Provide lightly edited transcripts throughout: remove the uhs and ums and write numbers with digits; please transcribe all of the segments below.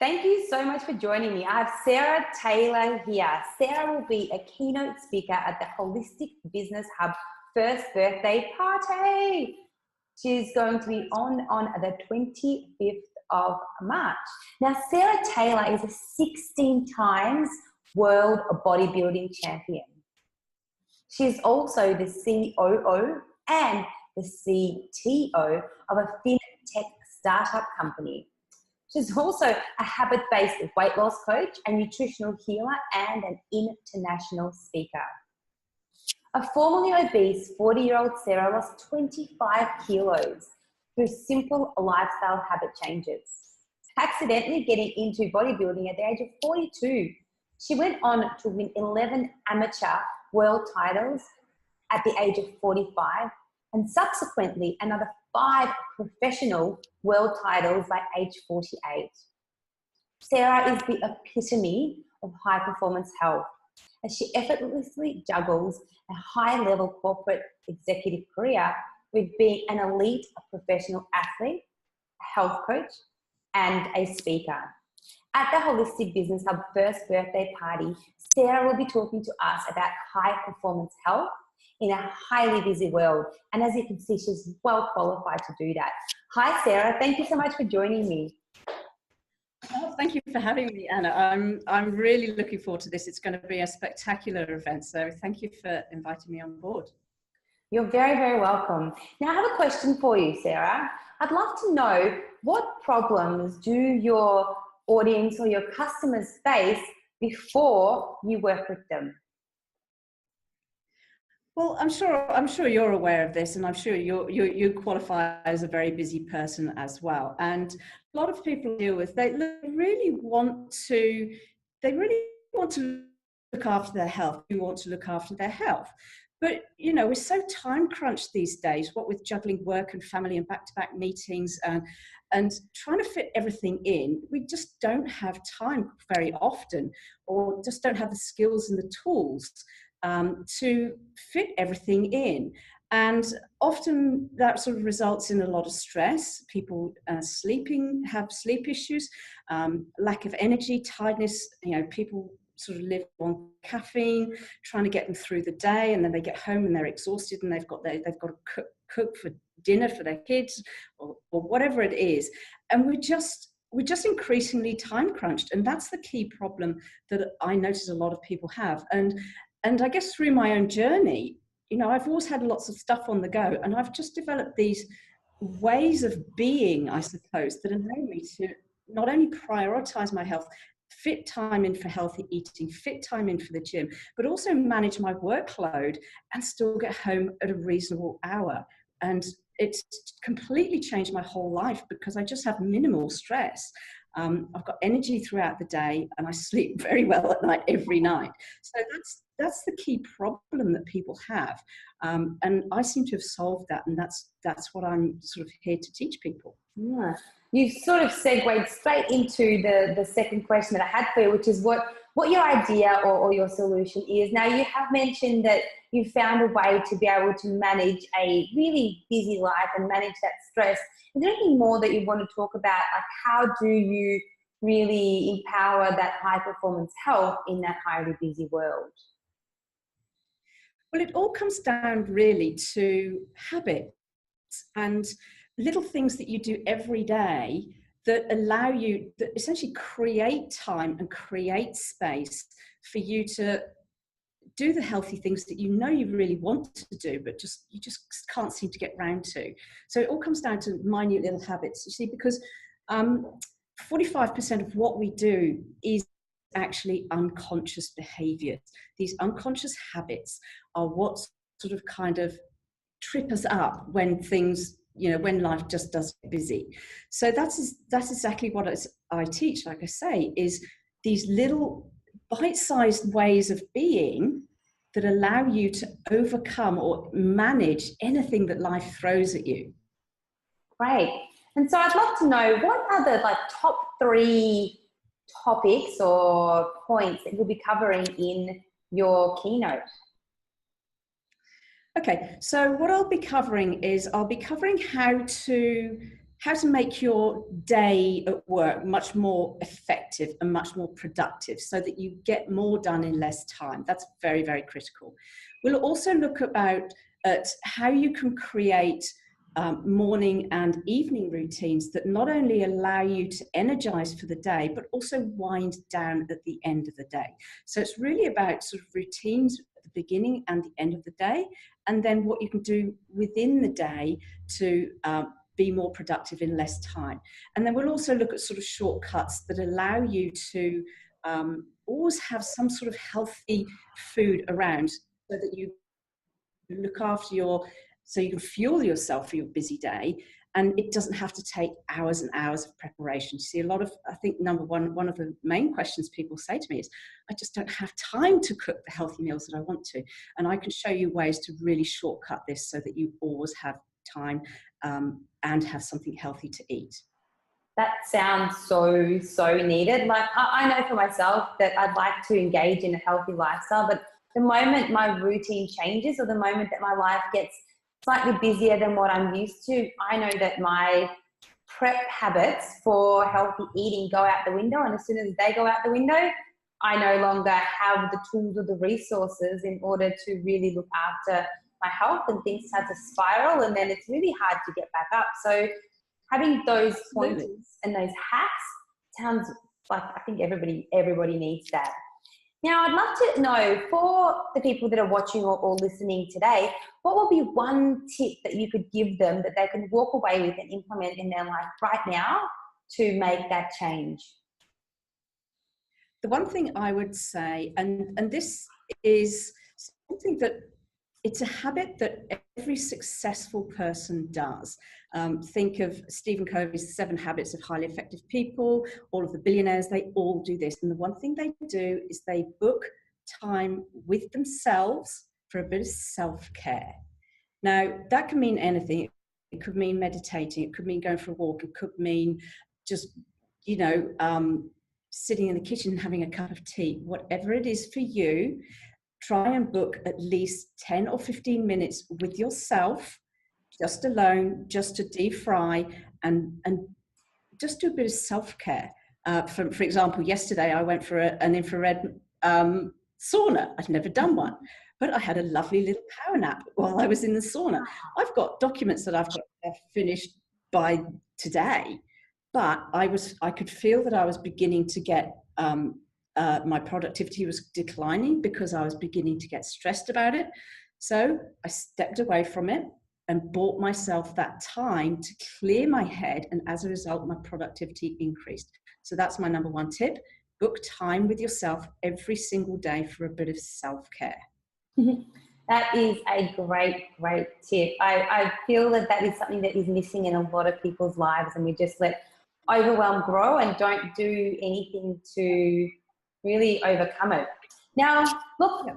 Thank you so much for joining me. I have Sarah Taylor here. Sarah will be a keynote speaker at the Holistic Business Hub first birthday party. She's going to be on the 25th of March. Now, Sarah Taylor is a 16 times World Bodybuilding Champion. She's also the C.O.O. and the C.T.O. of a FinTech Startup company. She's also a habit-based weight loss coach, a nutritional healer, and an international speaker. A formerly obese 40-year-old Sarah lost 25 kilos through simple lifestyle habit changes. Accidentally getting into bodybuilding at the age of 42, she went on to win 11 amateur world titles at the age of 45, and subsequently another 5 professional world titles by age 48. Sarah is the epitome of high performance health, as she effortlessly juggles a high-level corporate executive career with being an elite professional athlete, a health coach, and a speaker. At the Holistic Business Hub first birthday party, Sarah will be talking to us about high performance health in a highly busy world. And as you can see, she's well qualified to do that. Hi, Sarah. Thank you so much for joining me. Oh, thank you for having me, Anna. I'm really looking forward to this. It's going to be a spectacular event. So thank you for inviting me on board. You're very, very welcome. Now, I have a question for you, Sarah. I'd love to know, what problems do your audience or your customers face before you work with them? Well, I'm sure you're aware of this, and I'm sure you qualify as a very busy person as well. And a lot of people deal with, they really want to look after their health. They want to look after their health. But, you know, we're so time crunched these days, what with juggling work and family and back-to-back meetings and trying to fit everything in, we just don't have time very often, or just don't have the skills and the tools to fit everything in. And often that sort of results in a lot of stress. People have sleep issues, lack of energy, tiredness. You know, people sort of live on caffeine, trying to get them through the day, and then they get home and they're exhausted, and they've got to cook for dinner for their kids, or whatever it is. And we're just increasingly time crunched, and that's the key problem that I notice a lot of people have. And I guess through my own journey, you know, I've always had lots of stuff on the go, and I've just developed these ways of being, I suppose, that allow me to not only prioritize my health, fit time in for healthy eating, fit time in for the gym, but also manage my workload and still get home at a reasonable hour. And it's completely changed my whole life because I just have minimal stress. I've got energy throughout the day, and I sleep very well at night every night. So that's the key problem that people have, and I seem to have solved that, and that's what I'm sort of here to teach people. Yeah. You've sort of segued straight into the second question that I had for you, which is what your idea or your solution is. Now, you have mentioned that you found a way to be able to manage a really busy life and manage that stress. Is there anything more that you want to talk about? Like, how do you really empower that high performance health in that highly busy world? Well, it all comes down really to habits and little things that you do every day that allow you, that essentially create time and create space for you to do the healthy things that you know you really want to do, but you just can't seem to get round to. So it all comes down to minute little habits, you see, because 45% of what we do is actually unconscious behaviors. These unconscious habits are what sort of kind of trip us up when things, you know, when life just does get busy. So that's exactly what I teach, like I say, is these little bite-sized ways of being that allow you to overcome or manage anything that life throws at you. Great. And so I'd love to know, what are the top 3 topics or points that you'll be covering in your keynote? Okay, so what I'll be covering is how how to make your day at work much more effective and much more productive so that you get more done in less time. That's very, very critical. We'll also look at how you can create morning and evening routines that not only allow you to energize for the day, but also wind down at the end of the day. So it's really about sort of routines at the beginning and the end of the day, and then what you can do within the day to be more productive in less time. And then we'll also look at sort of shortcuts that allow you to always have some sort of healthy food around so that you look after so you can fuel yourself for your busy day, and it doesn't have to take hours and hours of preparation. You see, I think one of the main questions people say to me is, I just don't have time to cook the healthy meals that I want to. And I can show you ways to really shortcut this so that you always have time and have something healthy to eat. That sounds so, so needed. Like I know for myself that I'd like to engage in a healthy lifestyle, but the moment my routine changes or the moment that my life gets slightly busier than what I'm used to, I know that my prep habits for healthy eating go out the window. And as soon as they go out the window, I no longer have the tools or the resources in order to really look after my health, and things start to spiral, and then it's really hard to get back up. So having those pointers and those hacks sounds like, I think everybody needs that. Now, I'd love to know, for the people that are watching or listening today, what would be one tip that you could give them that they can walk away with and implement in their life right now to make that change? The one thing I would say, and this is something that it's a habit that every successful person does. Think of Stephen Covey's 7 Habits of Highly Effective People. All of the billionaires, they all do this. And the one thing they do is they book time with themselves for a bit of self-care. Now, that can mean anything. It could mean meditating. It could mean going for a walk. It could mean just, sitting in the kitchen and having a cup of tea. Whatever it is for you, try and book at least 10 or 15 minutes with yourself, just alone, just to defry and just do a bit of self-care. For example, yesterday I went for an infrared sauna. I'd never done one, but I had a lovely little power nap while I was in the sauna. I've got documents that I've got to have finished by today, but I could feel that I was beginning to get my productivity was declining because I was beginning to get stressed about it. So I stepped away from it and bought myself that time to clear my head. And as a result, my productivity increased. So that's my number 1 tip. Book time with yourself every single day for a bit of self-care. That is a great, great tip. I feel that is something that is missing in a lot of people's lives, and we just let overwhelm grow and don't do anything to really overcome it. Now, look,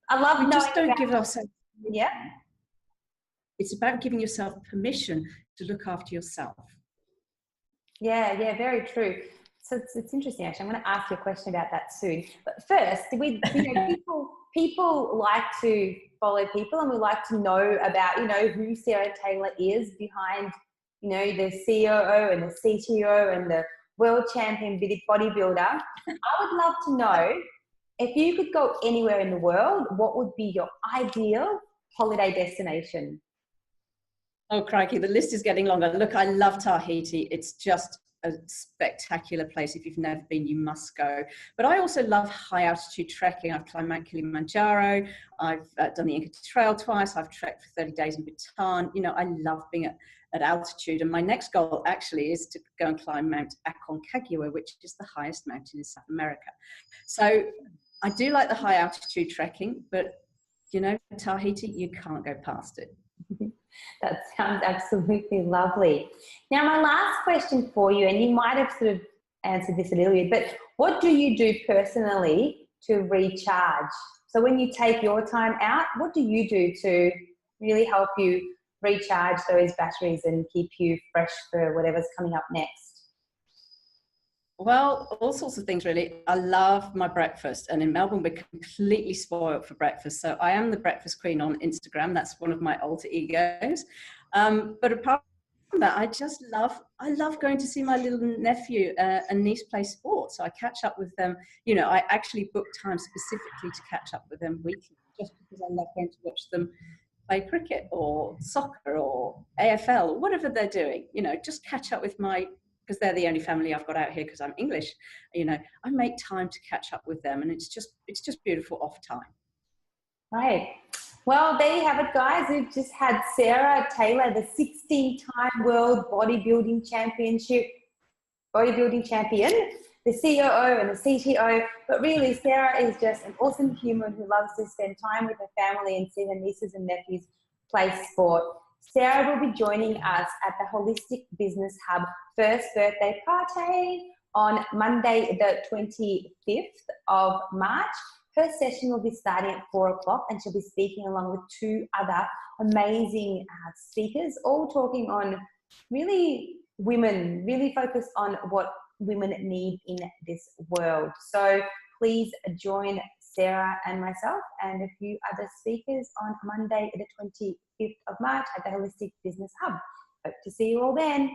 I love knowing just don't give ourselves. Yeah. It's about giving yourself permission to look after yourself. Yeah, very true. So it's interesting, actually. I'm going to ask you a question about that soon. But first, people like to follow people, and we like to know about, who Sarah Taylor is behind, the C.O.O. and the C.T.O. and the world champion bodybuilder. I would love to know, if you could go anywhere in the world, what would be your ideal holiday destination? Oh, crikey, the list is getting longer. Look, I love Tahiti. It's just a spectacular place. If you've never been, you must go. But I also love high altitude trekking. I've climbed Mount Kilimanjaro. I've done the Inca Trail twice. I've trekked for 30 days in Bhutan. I love being at altitude. And my next goal actually is to go and climb Mount Aconcagua, which is the highest mountain in South America. So I do like the high altitude trekking, but Tahiti, you can't go past it. That sounds absolutely lovely. Now, my last question for you, and you might have sort of answered this a little bit, but what do you do personally to recharge? So when you take your time out, what do you do to really help you recharge those batteries and keep you fresh for whatever's coming up next? Well, all sorts of things, really. I love my breakfast, and in Melbourne, we're completely spoiled for breakfast. So I am the breakfast queen on Instagram. That's one of my alter egos. But apart that, I love going to see my little nephew and niece play sports. So I catch up with them. You know, I actually book time specifically to catch up with them weekly, just because I love going to watch them play cricket or soccer or AFL or whatever they're doing. You know, just catch up with because they're the only family I've got out here because I'm English. You know, I make time to catch up with them, and it's just beautiful off time. Right. Well, there you have it, guys. We've just had Sarah Taylor, the 16-time World Bodybuilding Champion, the C.O.O. and the C.T.O. But really, Sarah is just an awesome human who loves to spend time with her family and see her nieces and nephews play sport. Sarah will be joining us at the Holistic Business Hub first birthday party on Monday, the 25th of March. Her session will be starting at 4 o'clock, and she'll be speaking along with 2 other amazing speakers, all talking on really focused on what women need in this world. So please join Sarah and myself and a few other speakers on Monday, the 25th of March at the Holistic Business Hub. Hope to see you all then.